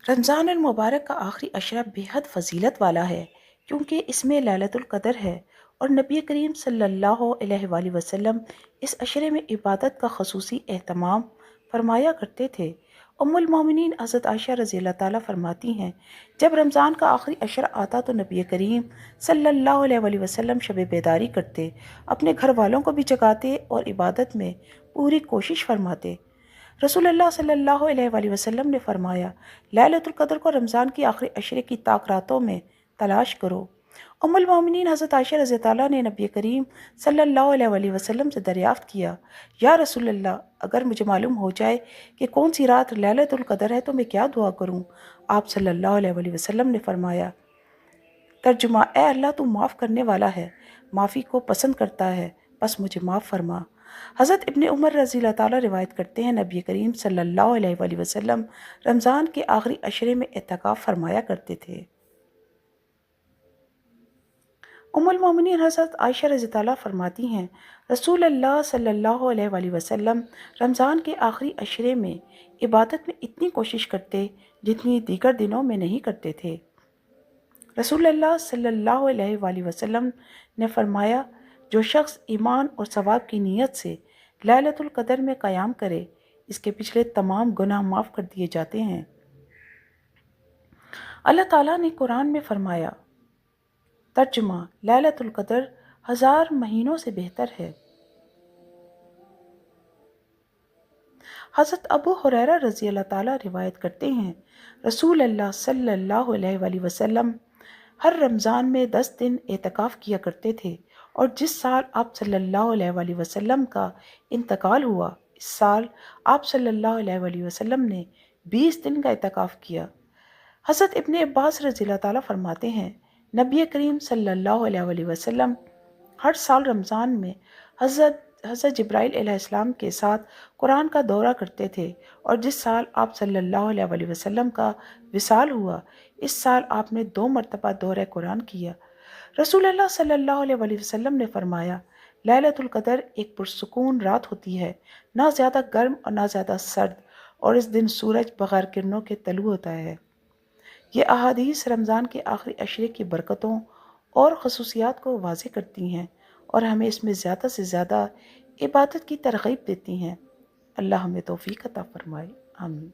رمضان المبارک کا آخری عشرہ بے حد فضیلت والا ہے کیونکہ اس میں لیلۃ القدر ہے، اور نبی کریم صلی اللہ علیہ وآلہ وسلم اس عشرے میں عبادت کا خصوصی اہتمام فرمایا کرتے تھے۔ ام المومنین حضرت عائشہ رضی اللہ تعالیٰ فرماتی ہیں، جب رمضان کا آخری عشرہ آتا تو نبی کریم صلی اللہ علیہ وآلہ وسلم شب بیداری کرتے، اپنے گھر والوں کو بھی جگاتے اور عبادت میں پوری کوشش فرماتے۔ رسول اللہ صلی اللہ علیہ وآلہ وسلم نے فرمایا، لیلۃ القدر کو رمضان کی آخری عشرے کی طاق راتوں میں تلاش کرو۔ ام المومنین حضرت عائشہ رضی اللہ عنہا نے نبی کریم صلی اللہ علیہ وآلہ وسلم سے دریافت کیا، یا رسول اللہ، اگر مجھے معلوم ہو جائے کہ کون سی رات لیلۃ القدر ہے تو میں کیا دعا کروں؟ آپ صلی اللہ علیہ وآلہ وسلم نے فرمایا، ترجمہ: اے اللہ، تو معاف کرنے والا ہے، معافی کو پسند کرتا ہے، بس مجھے معاف فرما۔ حضرت ابن عمر رضی اللہ تعالیٰ روایت کرتے ہیں، نبی کریم صلی اللہ علیہ وآلہ وسلم رمضان کے آخری عشرے میں اعتکاف فرمایا کرتے تھے۔ ام المومنین حضرت عائشہ رضی اللہ فرماتی ہیں، رسول اللہ صلی اللہ علیہ وآلہ وسلم رمضان کے آخری عشرے میں عبادت میں اتنی کوشش کرتے جتنی دیگر دنوں میں نہیں کرتے تھے۔ رسول اللہ صلی اللہ علیہ وآلہ وسلم نے فرمایا، جو شخص ایمان اور ثواب کی نیت سے لیلۃ القدر میں قیام کرے، اس کے پچھلے تمام گناہ معاف کر دیے جاتے ہیں۔ اللہ تعالیٰ نے قرآن میں فرمایا، ترجمہ: لیلۃ القدر 1000 مہینوں سے بہتر ہے۔ حضرت ابو ہریرہ رضی اللہ تعالیٰ روایت کرتے ہیں، رسول اللہ صلی اللہ علیہ وآلہ وسلم ہر رمضان میں 10 دن اعتکاف کیا کرتے تھے، اور جس سال آپ صلی اللہ علیہ وآلہ وسلم کا انتقال ہوا، اس سال آپ صلی اللہ علیہ وآلہ وسلم نے 20 دن کا اعتکاف کیا۔ حضرت ابن عباس رضی اللہ تعالیٰ فرماتے ہیں، نبی کریم صلی اللہ علیہ وآلہ وسلم ہر سال رمضان میں حضرت جبرائیل علیہ السلام کے ساتھ قرآن کا دورہ کرتے تھے، اور جس سال آپ صلی اللہ علیہ وآلہ وسلم کا وصال ہوا، اس سال آپ نے 2 مرتبہ دورہ قرآن کیا۔ رسول اللہ صلی اللہ علیہ وآلہ وسلم نے فرمایا، لیلۃ القدر ایک پرسکون رات ہوتی ہے، نہ زیادہ گرم اور نہ زیادہ سرد، اور اس دن سورج بغیر کرنوں کے طلوع ہوتا ہے۔ یہ احادیث رمضان کے آخری عشرے کی برکتوں اور خصوصیات کو واضح کرتی ہیں اور ہمیں اس میں زیادہ سے زیادہ عبادت کی ترغیب دیتی ہیں۔ اللہ ہمیں توفیق عطا فرمائے، آمین۔